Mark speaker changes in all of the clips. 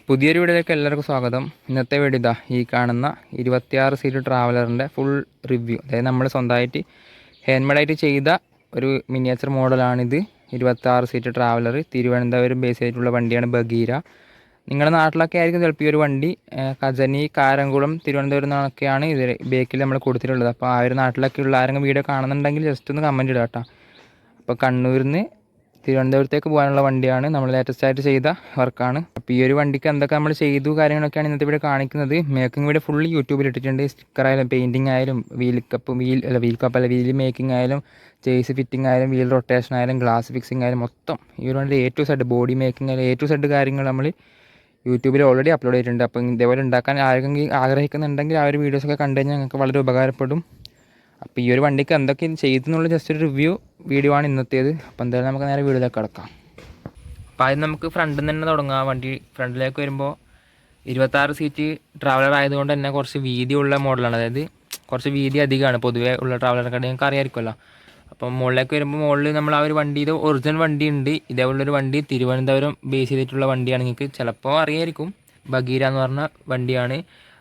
Speaker 1: പുതിയൊരു വീഡിയോയിലേക്ക് എല്ലാവർക്കും സ്വാഗതം. ഇന്നത്തെ വീഡിയോ ഇതാ ഈ കാണുന്ന 26 സീറ്റ് ട്രാവലറിൻ്റെ ഫുൾ റിവ്യൂ. അതായത് നമ്മൾ സ്വന്തമായിട്ട് ഹാൻഡ്മെയ്ഡായിട്ട് ചെയ്ത ഒരു മിനിയേച്ചർ മോഡലാണിത്. 26 സീറ്റ് ട്രാവലർ തിരുവനന്തപുരം ബേസ് ആയിട്ടുള്ള വണ്ടിയാണ് ബഗീര. നിങ്ങളുടെ നാട്ടിലൊക്കെ ആയിരിക്കും ചിലപ്പോൾ ഈ ഒരു വണ്ടി കജനി, കാരംകുളം, തിരുവനന്തപുരം എന്നൊക്കെയാണ് ഇത് ബേക്കിൽ നമ്മൾ കൊടുത്തിട്ടുള്ളത്. അപ്പോൾ ആ ഒരു നാട്ടിലൊക്കെ ഉള്ള ആരെങ്കിലും വീഡിയോ കാണുന്നുണ്ടെങ്കിൽ ജസ്റ്റ് ഒന്ന് കമൻറ്റ് ഇടുക കേട്ടോ. അപ്പോൾ കണ്ണൂരിൽ നിന്ന് തിരുവനന്തപുരത്തേക്ക് പോകാനുള്ള വണ്ടിയാണ്, നമ്മൾ ലേറ്റസ്റ്റ് ആയിട്ട് ചെയ്ത വർക്കാണ്. അപ്പോൾ ഈ ഒരു വണ്ടിക്ക് എന്തൊക്കെ നമ്മൾ ചെയ്തു കാര്യങ്ങളൊക്കെയാണ് ഇന്നത്തെ വീഡിയോ കാണിക്കുന്നത്. മേക്കിംഗ് വീഡിയോ ഫുള്ള് യൂട്യൂബിൽ ഇട്ടിട്ടുണ്ട്. സ്റ്റിക്കർ ആയാലും പെയിൻറ്റിങ് ആയാലും വീൽ മേക്കിംഗ് ആയാലും ചേസ് ഫിറ്റിംഗ് ആയാലും വീൽ റൊട്ടേഷൻ ആയാലും ഗ്ലാസ് ഫിക്സിംഗ് ആയാലും മൊത്തം ഈ ഒരു വണ്ടി A to Z body making ആയാലും A to Z കാര്യങ്ങൾ നമ്മൾ യൂട്യൂബിൽ ഓൾറെഡി അപ്ലോഡ് ചെയ്തിട്ടുണ്ട്. അപ്പം ഇതേപോലെ ഉണ്ടാക്കാൻ ആരെങ്കിലും ആഗ്രഹിക്കുന്നുണ്ടെങ്കിൽ ആ ഒരു വീഡിയോസൊക്കെ കണ്ടു കഴിഞ്ഞാൽ നിങ്ങൾക്ക് വളരെ ഉപകാരപ്പെടും. അപ്പോൾ ഈ ഒരു വണ്ടിക്ക് എന്തൊക്കെ ചെയ്തെന്നുള്ള ജസ്റ്റ് ഒരു റിവ്യൂ വീഡിയോ ആണ് ഇന്നത്തേത്. അപ്പോൾ എന്തായാലും നമുക്ക് നേരെ വീഡിയോയിലേക്ക് കിടക്കാം. അപ്പോൾ ആദ്യം നമുക്ക് ഫ്രണ്ടിൽ നിന്ന് തന്നെ തുടങ്ങാം. വണ്ടി ഫ്രണ്ടിലേക്ക് വരുമ്പോൾ 26 സീറ്റ് ട്രാവലർ ആയതുകൊണ്ട് തന്നെ കുറച്ച് വീതിയുള്ള മോഡലാണ്. അതായത് കുറച്ച് വീതി അധികമാണ് പൊതുവേ ഉള്ള ട്രാവലറൊക്കെ നിങ്ങൾക്ക് അറിയാമായിരിക്കുമല്ലോ. അപ്പം മുകളിലേക്ക് വരുമ്പോൾ മുകളിൽ നമ്മൾ ആ ഒരു വണ്ടി, ഇത് ഒറിജിനൽ വണ്ടി ഉണ്ട്. ഇതേപോലുള്ളൊരു വണ്ടി തിരുവനന്തപുരം ബേസ് ചെയ്തിട്ടുള്ള വണ്ടിയാണ്. നിങ്ങൾക്ക് ചിലപ്പോൾ അറിയായിരിക്കും. ബഗീര എന്ന് പറഞ്ഞ വണ്ടിയാണ്.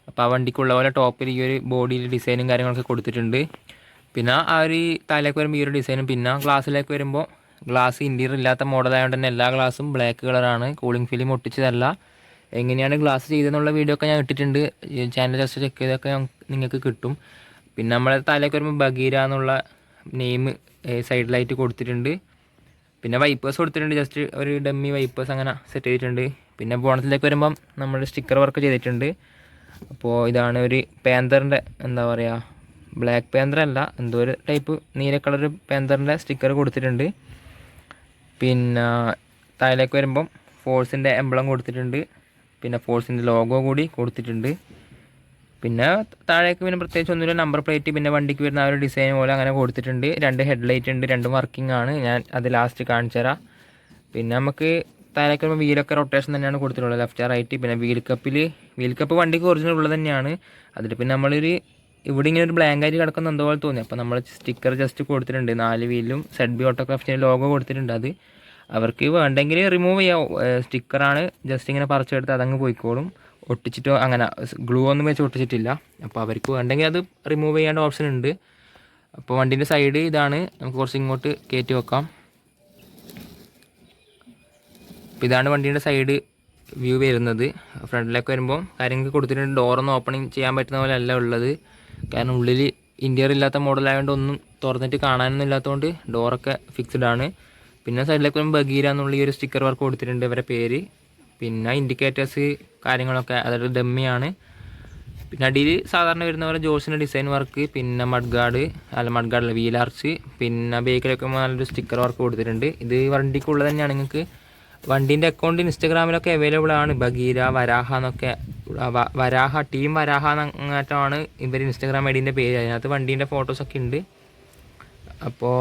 Speaker 1: അപ്പോൾ ആ വണ്ടിക്കുള്ള പോലെ ടോപ്പിൽ ഈ ഒരു ബോഡിയിൽ ഡിസൈനും കാര്യങ്ങളൊക്കെ കൊടുത്തിട്ടുണ്ട്. പിന്നെ ആ ഒരു തലയിലേക്ക് വരുമ്പോൾ ഈ ഒരു ഡിസൈനും, പിന്നെ ഗ്ലാസ്സിലേക്ക് വരുമ്പോൾ ഗ്ലാസ് ഇൻറ്റീരിയർ ഇല്ലാത്ത മോഡലായതുകൊണ്ട് തന്നെ എല്ലാ ഗ്ലാസും ബ്ലാക്ക് കളറാണ്. കൂളിംഗ് ഫിലിം ഒട്ടിച്ചതല്ല. എങ്ങനെയാണ് ഗ്ലാസ് ചെയ്തെന്നുള്ള വീഡിയോ ഒക്കെ ഞാൻ ഇട്ടിട്ടുണ്ട്. ചാനൽ ജസ്റ്റ് ചെക്ക് ചെയ്തൊക്കെ നിങ്ങൾക്ക് കിട്ടും. പിന്നെ നമ്മളെ തലയിലേക്ക് വരുമ്പോൾ ബഗീര എന്നുള്ള നെയിം സൈഡിലായിട്ട് കൊടുത്തിട്ടുണ്ട്. പിന്നെ വൈപ്പേഴ്സ് കൊടുത്തിട്ടുണ്ട്, ജസ്റ്റ് ഒരു ഡമ്മി വൈപ്പേഴ്സ് അങ്ങനെ സെറ്റ് ചെയ്തിട്ടുണ്ട്. പിന്നെ ബോണസിലേക്ക് വരുമ്പം നമ്മൾ സ്റ്റിക്കർ വർക്ക് ചെയ്തിട്ടുണ്ട്. അപ്പോൾ ഇതാണ് ഒരു പാന്തറിൻ്റെ എന്താ പറയുക, ബ്ലാക്ക് പാന്തർ അല്ല, എന്തോ ഒരു ടൈപ്പ് നീല കളർ പാന്തറിൻ്റെ സ്റ്റിക്കർ കൊടുത്തിട്ടുണ്ട്. പിന്നെ താഴേക്ക് വരുമ്പം ഫോഴ്സിൻ്റെ എംബ്ലം കൊടുത്തിട്ടുണ്ട്. പിന്നെ ഫോഴ്സിൻ്റെ ലോഗോ കൂടി കൊടുത്തിട്ടുണ്ട്. പിന്നെ താഴേക്ക് പിന്നെ പ്രത്യേകിച്ച് ഒന്നുമില്ല, നമ്പർ പ്ലേറ്റ്, പിന്നെ വണ്ടിക്ക് വരുന്ന ആ ഒരു ഡിസൈൻ പോലെ അങ്ങനെ കൊടുത്തിട്ടുണ്ട്. 2 ഹെഡ്ലൈറ്റ് ഉണ്ട്, 2 വർക്കിംഗ് ആണ്. ഞാൻ അത് ലാസ്റ്റ് കാണിച്ചു തരാം. പിന്നെ നമുക്ക് താഴേക്ക് വരുമ്പോൾ വീലൊക്കെ റൊട്ടേഷൻ തന്നെയാണ് കൊടുത്തിട്ടുള്ളത്, ലെഫ്റ്റ് റൈറ്റ്. പിന്നെ വീൽ കപ്പ് വണ്ടിക്ക് ഒറിജിനൽ ഉള്ളത് തന്നെയാണ്. അതിൽ പിന്നെ നമ്മളൊരു ഇവിടെ ഇങ്ങനെ ഒരു ബ്ലാങ്ക് ആയിട്ട് കിടക്കുന്ന എന്തോ പോലെ തോന്നി. അപ്പോൾ നമ്മൾ സ്റ്റിക്കർ ജസ്റ്റ് കൊടുത്തിട്ടുണ്ട്. 4 വീലും ZB ഓട്ടോക്രാഫ്റ്റിൻ്റെ ലോഗോ കൊടുത്തിട്ടുണ്ട്. അത് അവർക്ക് വേണ്ടെങ്കിൽ റിമൂവ് ചെയ്യാം. സ്റ്റിക്കറാണ്, ജസ്റ്റ് ഇങ്ങനെ പറിച്ചെടുത്ത് അതങ്ങ് പോയിക്കോളും. ഒട്ടിച്ചിട്ടോ അങ്ങനെ ഗ്ലൂ ഒന്നും വെച്ച് ഒട്ടിച്ചിട്ടില്ല. അപ്പോൾ അവർക്ക് വേണ്ടെങ്കിൽ അത് റിമൂവ് ചെയ്യേണ്ട ഓപ്ഷൻ ഉണ്ട്. അപ്പോൾ വണ്ടീൻ്റെ സൈഡ് ഇതാണ്, നമുക്ക് കുറച്ച് ഇങ്ങോട്ട് കയറ്റി വെക്കാം. അപ്പോൾ ഇതാണ് വണ്ടീൻ്റെ സൈഡ് വ്യൂ വരുന്നത്. ഫ്രണ്ടിലേക്ക് വരുമ്പോൾ കാര്യങ്ങൾക്ക് കൊടുത്തിട്ടുണ്ട്. ഡോറൊന്നും ഓപ്പണിങ് ചെയ്യാൻ പറ്റുന്ന പോലെ അല്ല ഉള്ളത്. കാരണം ഉള്ളിൽ ഇൻറ്റീരിയർ ഇല്ലാത്ത മോഡലായതുകൊണ്ട് ഒന്നും തുറന്നിട്ട് കാണാനൊന്നും ഇല്ലാത്തതുകൊണ്ട് ഡോറൊക്കെ ഫിക്സ്ഡ് ആണ്. പിന്നെ സൈഡിലേക്ക് വരുമ്പോൾ ബഗീര എന്നുള്ള ഈ ഒരു സ്റ്റിക്കർ വർക്ക് കൊടുത്തിട്ടുണ്ട്, ഇവരുടെ പേര്. പിന്നെ ഇൻഡിക്കേറ്റേഴ്സ് കാര്യങ്ങളൊക്കെ അതായത് ഡമ്മിയാണ്. പിന്നെ അടിയിൽ സാധാരണ വരുന്ന പോലെ ജോസിൻ്റെ ഡിസൈൻ വർക്ക്, പിന്നെ മഡ്ഗാർഡല്ല വീലാർച്ച്. പിന്നെ ബേക്കിലൊക്കെ നല്ലൊരു സ്റ്റിക്കർ വർക്ക് കൊടുത്തിട്ടുണ്ട്. ഇത് വണ്ടിക്കുള്ളത് തന്നെയാണ്. നിങ്ങൾക്ക് വണ്ടീൻ്റെ അക്കൗണ്ട് ഇൻസ്റ്റാഗ്രാമിലൊക്കെ അവൈലബിൾ ആണ്. ബഗീര വരാഹ എന്നൊക്കെ, ടീം വരാഹ എന്നങ്ങാറ്റമാണ് ഇവർ ഇൻസ്റ്റാഗ്രാം ഐഡീൻ്റെ പേര്. അതിനകത്ത് വണ്ടീൻ്റെ ഫോട്ടോസൊക്കെ ഉണ്ട്. അപ്പോൾ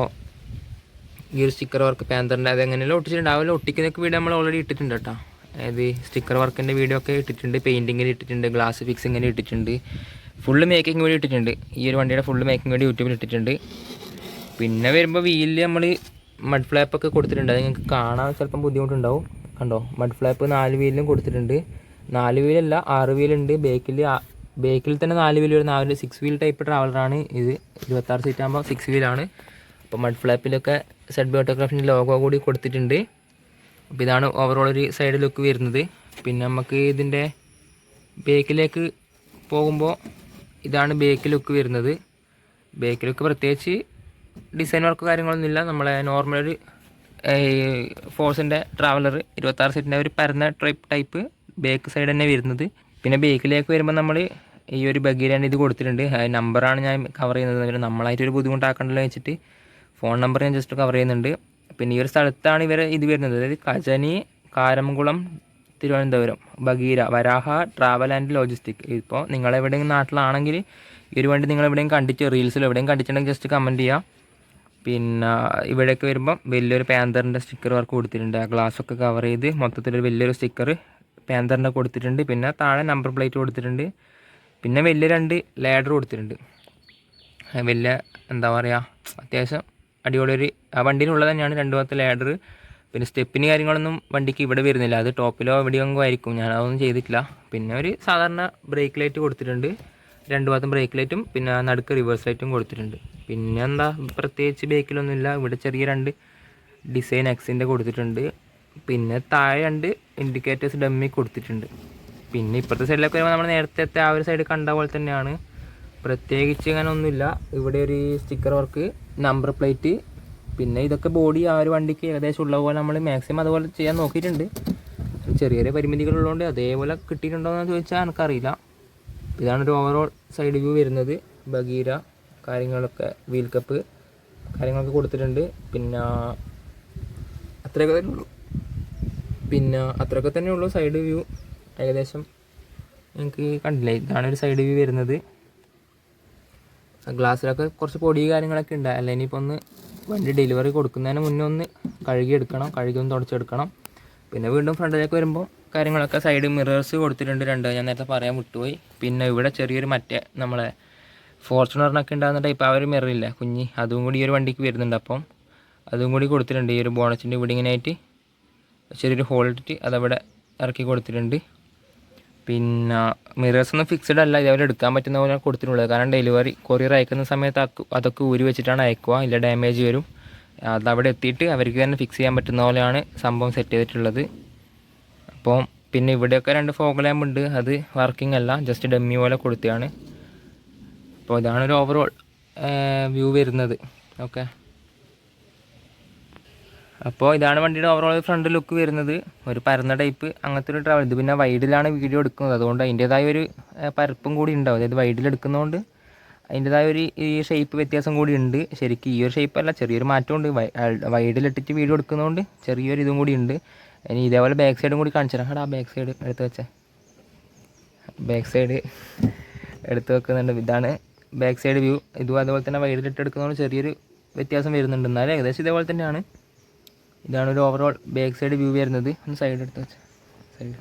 Speaker 1: ഈ ഒരു സ്റ്റിക്കർ വർക്ക് പാന്തറിൻ്റെ അതെങ്ങനെയല്ലോ ഒട്ടിച്ചിട്ടുണ്ടാവില്ല. ഒട്ടിക്കുന്നൊക്കെ വീഡിയോ നമ്മൾ ഓൾറെഡി ഇട്ടിട്ടുണ്ട് കേട്ടോ. അതായത് സ്റ്റിക്കർ വർക്കിൻ്റെ വീഡിയോ ഒക്കെ ഇട്ടിട്ടുണ്ട്, പെയിൻറ്റിങ്ങിൽ ഇട്ടിട്ടുണ്ട്, ഗ്ലാസ് ഫിക്സിങ്ങിന് ഇട്ടിട്ടുണ്ട്, ഫുള്ള് മേക്കിംഗ് വീഡിയോ ഇട്ടിട്ടുണ്ട്. ഈ ഒരു വണ്ടിയുടെ ഫുള്ള് മേക്കിംഗ് വീഡിയോ യൂട്യൂബിൽ ഇട്ടിട്ടുണ്ട്. പിന്നെ വരുമ്പോൾ വീലിൽ നമ്മൾ മഡ് ഫ്ലാപ്പൊക്കെ കൊടുത്തിട്ടുണ്ട്. അത് നിങ്ങൾക്ക് കാണാൻ ചിലപ്പം ബുദ്ധിമുട്ടുണ്ടാവും. കണ്ടോ, മഡ് ഫ്ലാപ്പ് 4 വീലിലും കൊടുത്തിട്ടുണ്ട്. 4 വീലല്ല 6 വീലുണ്ട്. ബേക്കിൽ തന്നെ 4 വീൽ വരുന്ന ആ ഒരു 6 വീൽ ടൈപ്പ് ട്രാവലറാണ് ഇത്. 26 സീറ്റ് ആകുമ്പോൾ 6 വീലാണ്. അപ്പോൾ മഡ് ഫ്ലാപ്പിലൊക്കെ ZB ഓട്ടോഗ്രാഫിൻ്റെ ലോഗോ കൂടി കൊടുത്തിട്ടുണ്ട്. അപ്പോൾ ഇതാണ് ഓവറോൾ ഒരു സൈഡ് ലുക്ക് വരുന്നത്. പിന്നെ നമുക്ക് ഇതിൻ്റെ ബേക്കിലേക്ക് പോകുമ്പോൾ ഇതാണ് ബേക്ക് ലുക്ക് വരുന്നത്. ബേക്ക് ലുക്ക് പ്രത്യേകിച്ച് ഡിസൈൻ വർക്ക് കാര്യങ്ങളൊന്നുമില്ല. നമ്മളെ നോർമൽ ഒരു ഫോഴ്സിൻ്റെ ട്രാവലർ 26 സീറ്റിൻ്റെ ഒരു പരന്ന ടൈപ്പ് ബേക്ക് സൈഡ് തന്നെ വരുന്നത്. പിന്നെ ബേക്കിലേക്ക് വരുമ്പോൾ നമ്മൾ ഈ ഒരു ബഗീരാൻ്റെ ഇത് കൊടുത്തിട്ടുണ്ട്. നമ്പറാണ് ഞാൻ കവർ ചെയ്യുന്നത്. നമ്മളായിട്ടൊരു ബുദ്ധിമുട്ടാക്കണ്ടല്ലോ വെച്ചിട്ട് ഫോൺ നമ്പർ ഞാൻ ജസ്റ്റ് കവർ ചെയ്യുന്നുണ്ട്. പിന്നെ ഈ ഒരു സ്ഥലത്താണ് ഇത് വരുന്നത്. അതായത് Kajani, Karamkulam, Thiruvananthapuram, Bagheera, Varaha travel and logistic. ഇപ്പോൾ നിങ്ങളെവിടെയെങ്കിലും നാട്ടിലാണെങ്കിൽ ഈ ഒരു വണ്ടി നിങ്ങളെവിടെയും റീൽസിൽ എവിടെയും കണ്ടിട്ടുണ്ടെങ്കിൽ ജസ്റ്റ് കമൻറ്റ് ചെയ്യാം. പിന്നെ ഇവിടേക്ക് വരുമ്പം വലിയൊരു പാന്തറിൻ്റെ സ്റ്റിക്കർ വർക്ക് കൊടുത്തിട്ടുണ്ട്. ആ ഗ്ലാസ്സൊക്കെ കവർ ചെയ്ത് മൊത്തത്തിലൊരു വലിയൊരു സ്റ്റിക്കർ പാന്തറിൻ്റെ കൊടുത്തിട്ടുണ്ട്. പിന്നെ താഴെ നമ്പർ പ്ലേറ്റ് കൊടുത്തിട്ടുണ്ട്. പിന്നെ വലിയ 2 ലാഡർ കൊടുത്തിട്ടുണ്ട്. വലിയ എന്താ പറയുക, അത്യാവശ്യം അടിപൊളി ആ വണ്ടിയിലുള്ളത് തന്നെയാണ് 2 ഭാഗത്ത് ലാഡർ. പിന്നെ സ്റ്റെപ്പിന് കാര്യങ്ങളൊന്നും വണ്ടിക്ക് ഇവിടെ വരുന്നില്ല, അത് ടോപ്പിലോ എവിടെയോ ആയിരിക്കും, ഞാൻ അതൊന്നും ചെയ്തിട്ടില്ല. പിന്നെ ഒരു സാധാരണ ബ്രേക്ക് ലൈറ്റ് കൊടുത്തിട്ടുണ്ട്, 2 ഭാഗത്തും ബ്രേക്ക് ലൈറ്റും പിന്നെ നടുക്ക് റിവേഴ്സ് ലൈറ്റും കൊടുത്തിട്ടുണ്ട്. പിന്നെ എന്താ പ്രത്യേകിച്ച് ബേക്കിലൊന്നുമില്ല. ഇവിടെ ചെറിയ 2 ഡിസൈൻ എക്സിൻ്റെ കൊടുത്തിട്ടുണ്ട്. പിന്നെ താഴെ 2 ഇൻഡിക്കേറ്റേഴ്സ് ഡമ്മി കൊടുത്തിട്ടുണ്ട്. പിന്നെ ഇപ്പുറത്തെ സൈഡിലൊക്കെ വരുമ്പോൾ നമ്മൾ നേരത്തെ ആ ഒരു സൈഡ് കണ്ട പോലെ തന്നെയാണ്, പ്രത്യേകിച്ച് അങ്ങനെ ഒന്നുമില്ല. ഇവിടെ ഒരു സ്റ്റിക്കർ വർക്ക്, നമ്പർ പ്ലേറ്റ്, പിന്നെ ഇതൊക്കെ ബോഡി ആ ഒരു വണ്ടിക്ക് ഏകദേശം ഉള്ള പോലെ നമ്മൾ മാക്സിമം അതുപോലെ ചെയ്യാൻ നോക്കിയിട്ടുണ്ട്. ചെറിയ ചെറിയ പരിമിതികളുള്ളതുകൊണ്ട് അതേപോലെ കിട്ടിയിട്ടുണ്ടോ എന്ന് ചോദിച്ചാൽ എനിക്കറിയില്ല. ഇതാണൊരു ഓവറോൾ സൈഡ് വ്യൂ വരുന്നത്. ബഗീര കാര്യങ്ങളൊക്കെ, വീൽ കപ്പ് കാര്യങ്ങളൊക്കെ കൊടുത്തിട്ടുണ്ട്. പിന്നെ അത്രയൊക്കെ തന്നെ ഉള്ളൂ. സൈഡ് വ്യൂ ഏകദേശം എനിക്ക് കണ്ടില്ലേ, ഇതാണ് ഒരു സൈഡ് വ്യൂ വരുന്നത്. ഗ്ലാസ്സിലൊക്കെ കുറച്ച് പൊടി കാര്യങ്ങളൊക്കെ ഉണ്ട്. അല്ല ഇനിയിപ്പോൾ ഒന്ന് വണ്ടി ഡെലിവറി കൊടുക്കുന്നതിന് മുന്നേ ഒന്ന് കഴുകി ഒന്ന് തുടച്ചെടുക്കണം. പിന്നെ വീണ്ടും ഫ്രണ്ടിലേക്ക് വരുമ്പോൾ കാര്യങ്ങളൊക്കെ സൈഡ് മിറേഴ്സ് കൊടുത്തിട്ടുണ്ട് 2, ഞാൻ നേരത്തെ പറയാൻ വിട്ടുപോയി. പിന്നെ ഇവിടെ ചെറിയൊരു മറ്റേ നമ്മളെ ഫോർച്യൂണറിനൊക്കെ ഉണ്ടാകുന്ന ടൈപ്പ് ആ ഒരു മിററില്ല കുഞ്ഞി, അതും കൂടി ഈ ഒരു വണ്ടിക്ക് വരുന്നുണ്ട്. അപ്പം അതും കൂടി കൊടുത്തിട്ടുണ്ട്. ഈ ഒരു ബോണറ്റിൻ്റെ ഇവിടെ ഇങ്ങനെയായിട്ട് ചെറിയൊരു ഹോൾ ഇട്ടിട്ട് അതവിടെ ഇറക്കി കൊടുത്തിട്ടുണ്ട്. പിന്നെ മിറേഴ്സ് ഒന്നും ഫിക്സഡ് അല്ല, ഇതേപോലെ എടുക്കാൻ പറ്റുന്ന പോലെ കൊടുത്തിട്ടുള്ളത്. കാരണം ഡെലിവറി കൊറിയർ അയക്കുന്ന സമയത്ത് അതൊക്കെ ഊരി വെച്ചിട്ടാണ് അയക്കുക, ഇല്ല ഡാമേജ് വരും. അതവിടെ എത്തിയിട്ട് അവർക്ക് തന്നെ ഫിക്സ് ചെയ്യാൻ പറ്റുന്ന പോലെയാണ് സംഭവം സെറ്റ് ചെയ്തിട്ടുള്ളത്. അപ്പോൾ പിന്നെ ഇവിടെയൊക്കെ 2 ഫോഗ് ലാമ്പ് ഉണ്ട്, അത് വർക്കിംഗ് അല്ല, ജസ്റ്റ് ഡമ്മി പോലെ കൊടുത്തതാണ്. അപ്പോൾ ഇതാണൊരു ഓവറോൾ വ്യൂ വരുന്നത്. ഓക്കെ, അപ്പോൾ ഇതാണ് വണ്ടിയുടെ ഓവറോൾ ഫ്രണ്ട് ലുക്ക് വരുന്നത്. ഒരു പരന്ന ടൈപ്പ് അങ്ങനത്തെ ഒരു ട്രാവൽ. ഇത് പിന്നെ വൈഡിലാണ് വീഡിയോ എടുക്കുന്നത്, അതുകൊണ്ട് അതിൻ്റേതായ ഒരു പരപ്പും കൂടി ഉണ്ടാവും. അതായത് വൈഡിലെടുക്കുന്നതുകൊണ്ട് അതിൻ്റേതായ ഒരു ഈ ഷേപ്പ് വ്യത്യാസം കൂടി ഉണ്ട്. ശരിക്കും ഈ ഒരു ഷേപ്പല്ല, ചെറിയൊരു മാറ്റമുണ്ട്. വൈഡിലിട്ടിട്ട് വീഡിയോ എടുക്കുന്നതുകൊണ്ട് ചെറിയൊരു ഇതും കൂടി ഉണ്ട്. ഇനി ഇതേപോലെ ബാക്ക് സൈഡും കൂടി കാണിച്ചു തരാം. ആ ബാക്ക് സൈഡ് എടുത്ത് വെക്കുന്നുണ്ട്. ഇതാണ് ബാക്ക് സൈഡ് വ്യൂ. ഇതും അതുപോലെ തന്നെ വൈഡിലിട്ട് എടുക്കുന്നതുകൊണ്ട് ചെറിയൊരു വ്യത്യാസം വരുന്നുണ്ട്, എന്നാലും ഏകദേശം ഇതേപോലെ തന്നെയാണ്. ഇതാണ് ഒരു ഓവറോൾ ബാക്ക് സൈഡ് വ്യൂ വരുന്നത്. ഒന്ന് സൈഡ് എടുത്ത് വെച്ചാൽ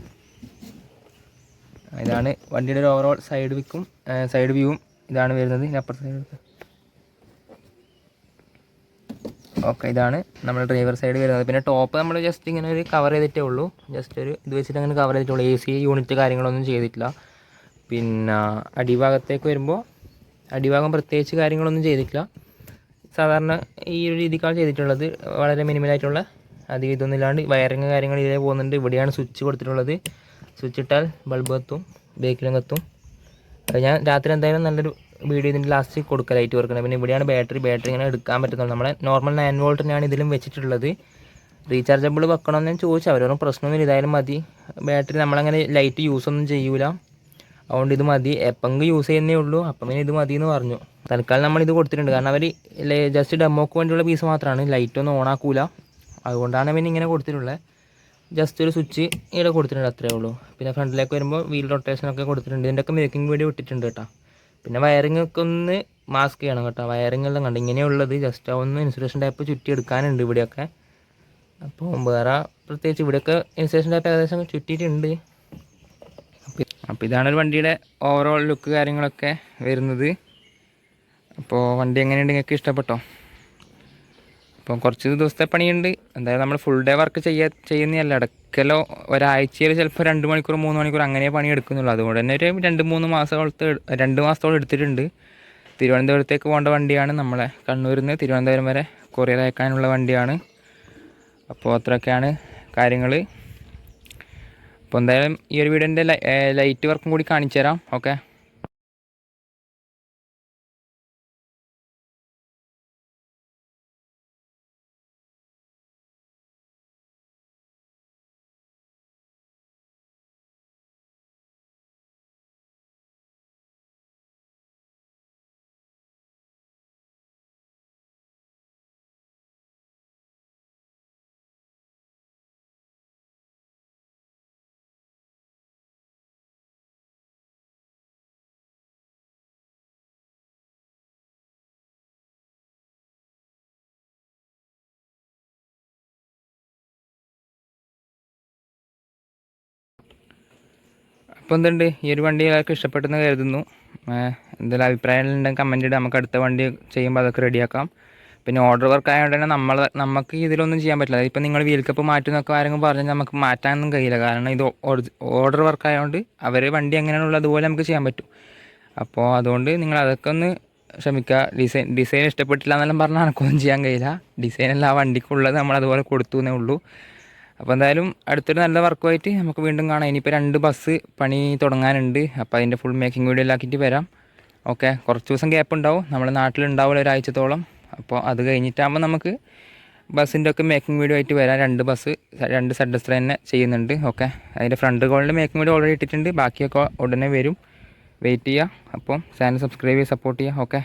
Speaker 1: ഇതാണ് വണ്ടിയുടെ ഒരു ഓവറോൾ സൈഡ് വ്യൂവും ഇതാണ് വരുന്നത്. ഇനി അപ്പുറത്തെ സൈഡ് എടുത്ത് ഓക്കെ, ഇതാണ് നമ്മുടെ ഡ്രൈവർ സൈഡ് വരുന്നത്. പിന്നെ ടോപ്പ് നമ്മൾ ജസ്റ്റ് ഇങ്ങനെ ഒരു കവർ ചെയ്തിട്ടേ ഉള്ളൂ, ജസ്റ്റ് ഒരു ഇത് വെച്ചിട്ട് അങ്ങനെ കവർ ചെയ്തിട്ടുള്ളൂ. AC യൂണിറ്റ് കാര്യങ്ങളൊന്നും ചെയ്തിട്ടില്ല. പിന്നെ അടിഭാഗത്തേക്ക് വരുമ്പോൾ അടിഭാഗം പ്രത്യേകിച്ച് കാര്യങ്ങളൊന്നും ചെയ്തിട്ടില്ല. സാധാരണ ഈ ഒരു രീതിക്കാണ് ചെയ്തിട്ടുള്ളത്, വളരെ മിനിമലായിട്ടുള്ള, അധികം ഇതൊന്നും ഇല്ലാണ്ട്. വയറിങ് കാര്യങ്ങൾ ഇതിലേ പോകുന്നുണ്ട്. ഇവിടെയാണ് സ്വിച്ച് കൊടുത്തിട്ടുള്ളത്. സ്വിച്ച് ഇട്ടാൽ ബൾബ് കത്തും, ബേക്കിലും കത്തും. ഞാൻ രാത്രി എന്തായാലും നല്ലൊരു വീഡിയോ ഇതിൻ്റെ ലാസ്റ്റ് കൊടുക്കുക, ലൈറ്റ് വർക്കുന്നത്. പിന്നെ ഇവിടെയാണ് ബാറ്ററി ഇങ്ങനെ എടുക്കാൻ പറ്റുന്നത്. നമ്മളെ നോർമൽ 9 വോൾട്ടിനാണ് ഇതിലും വെച്ചിട്ടുള്ളത്. റീചാർജബിൾ വെക്കണമെന്ന് ഞാൻ ചോദിച്ചു, അവരൊന്നും പ്രശ്നമൊന്നുമില്ല, ഇതായാലും മതി. ബാറ്ററി നമ്മളങ്ങനെ ലൈറ്റ് യൂസൊന്നും ചെയ്യൂല, അതുകൊണ്ട് ഇത് മതി. എപ്പെങ്കിലും യൂസ് ചെയ്യുന്നേ ഉള്ളൂ, അപ്പം പിന്നെ ഇത് മതി എന്ന് പറഞ്ഞു. തൽക്കാലം നമ്മളിത് കൊടുത്തിട്ടുണ്ട്, കാരണം അവർ ജസ്റ്റ് ഡെമോക്ക് വേണ്ടിയുള്ള പീസ് മാത്രമാണ്, ലൈറ്റൊന്നും ഓൺ ആക്കൂല. അതുകൊണ്ടാണ് പിന്നെ ഇങ്ങനെ കൊടുത്തിട്ടുള്ളത്. ജസ്റ്റ് ഒരു സ്വിച്ച് ഇവിടെ കൊടുത്തിട്ടുണ്ട്, അത്രേ ഉള്ളൂ. പിന്നെ ഫ്രണ്ടിലേക്ക് വരുമ്പോൾ വീൽ റൊട്ടേഷനൊക്കെ കൊടുത്തിട്ടുണ്ട്. ഇതിൻ്റെയൊക്കെ മേക്കിംഗ് വീഡിയോ ഇട്ടിട്ടുണ്ട് കേട്ടോ. പിന്നെ വയറിംഗ് ഒക്കെ ഒന്ന് മാസ്ക് ചെയ്യണം കേട്ടോ, വയറിംഗ് എല്ലാം കണ്ട് ഇങ്ങനെയുള്ളത്. ജസ്റ്റ് ഒന്ന് ഇൻസുലേഷൻ ടൈപ്പ് ചുറ്റി എടുക്കാനുണ്ട് ഇവിടെയൊക്കെ. അപ്പോൾ വേറെ പ്രത്യേകിച്ച് ഇവിടെയൊക്കെ ഇൻസുലേഷൻ ടൈപ്പ് ഏകദേശം ചുറ്റിയിട്ടുണ്ട്. അപ്പോൾ ഇതാണ് ഒരു വണ്ടിയുടെ ഓവറോൾ ലുക്ക് കാര്യങ്ങളൊക്കെ വരുന്നത്. അപ്പോൾ വണ്ടി എങ്ങനെയുണ്ട്, നിങ്ങൾക്ക് ഇഷ്ടപ്പെട്ടോ? അപ്പോൾ കുറച്ച് ദിവസത്തെ പണിയുണ്ട്. എന്തായാലും നമ്മൾ ഫുൾ ഡേ വർക്ക് ചെയ്യുന്നതല്ല, ഇടയ്ക്കലോ ഒരാഴ്ചയിൽ ചിലപ്പോൾ 2 മണിക്കൂർ 3 മണിക്കൂർ അങ്ങനെ പണി എടുക്കുന്നുള്ളൂ. അതുകൊണ്ട് തന്നെ ഒരു 2 മാസത്തോളം എടുത്തിട്ടുണ്ട്. തിരുവനന്തപുരത്തേക്ക് പോകേണ്ട വണ്ടിയാണ്, നമ്മളെ കണ്ണൂരിൽ നിന്ന് തിരുവനന്തപുരം വരെ കൊറിയർ അയക്കാനുള്ള വണ്ടിയാണ്. അപ്പോൾ അത്രയൊക്കെയാണ് കാര്യങ്ങൾ. അപ്പോൾ എന്തായാലും ഈ ഒരു വീഡിയോൻ്റെ ലൈറ്റ് വർക്കും കൂടി കാണിച്ചു തരാം. ഓക്കെ, അപ്പോൾ എന്തുണ്ട്, ഈ ഒരു വണ്ടി എല്ലാവർക്കും ഇഷ്ടപ്പെട്ടെന്ന് കരുതുന്നു. എന്തെങ്കിലും അഭിപ്രായങ്ങളുണ്ടെങ്കിൽ കമൻറ്റ് ഇടാം, നമുക്ക് അടുത്ത വണ്ടി ചെയ്യുമ്പോൾ അതൊക്കെ റെഡിയാക്കാം. പിന്നെ ഓർഡർ വർക്ക് ആയതുകൊണ്ട് തന്നെ നമുക്ക് ഇതിലൊന്നും ചെയ്യാൻ പറ്റില്ല. ഇപ്പം നിങ്ങൾ വീൽ കപ്പ് മാറ്റുന്നൊക്കെ ആരെങ്കിലും പറഞ്ഞാൽ നമുക്ക് മാറ്റാനൊന്നും കഴിയില്ല. കാരണം ഇത് ഓർഡർ വർക്ക് ആയതുകൊണ്ട് അവർ വണ്ടി എങ്ങനെയാണുള്ളത് അതുപോലെ നമുക്ക് ചെയ്യാൻ പറ്റും. അപ്പോൾ അതുകൊണ്ട് നിങ്ങൾ അതൊക്കെ ഒന്ന് ക്ഷമിക്കുക. ഡിസൈൻ ഇഷ്ടപ്പെട്ടില്ല എന്നെല്ലാം പറഞ്ഞാൽ എനിക്കൊന്നും ചെയ്യാൻ കഴിയില്ല. ഡിസൈനെല്ലാം ആ വണ്ടിക്കുള്ളത് നമ്മൾ അതുപോലെ കൊടുത്തു എന്നേ ഉള്ളൂ. അപ്പോൾ എന്തായാലും അടുത്തൊരു നല്ല വർക്കുമായിട്ട് നമുക്ക് വീണ്ടും കാണാം. ഇനിയിപ്പോൾ 2 ബസ് പണി തുടങ്ങാനുണ്ട്. അപ്പോൾ അതിൻ്റെ ഫുൾ മേക്കിംഗ് വീഡിയോ ആക്കിയിട്ട് വരാം. ഓക്കെ, കുറച്ച് ദിവസം ഗ്യാപ്പ് ഉണ്ടാവും, നമ്മുടെ നാട്ടിലുണ്ടാവില്ല ഒരാഴ്ചത്തോളം. അപ്പോൾ അത് കഴിഞ്ഞിട്ടാകുമ്പോൾ നമുക്ക് ബസ്സിൻ്റെ ഒക്കെ മേക്കിംഗ് വീഡിയോ ആയിട്ട് വരാം. 2 സഡ്ഡസ്റ്റർ തന്നെ ചെയ്യുന്നുണ്ട്. ഓക്കെ, അതിൻ്റെ ഫ്രണ്ട് കോളിൻ്റെ മേക്കിംഗ് വീഡിയോ ഓൾറെഡി ഇട്ടിട്ടുണ്ട്. ബാക്കിയൊക്കെ ഉടനെ വരും, വെയിറ്റ് ചെയ്യുക. അപ്പോൾ ചാനൽ സബ്സ്ക്രൈബ് ചെയ്ത് സപ്പോർട്ട് ചെയ്യുക. ഓക്കെ.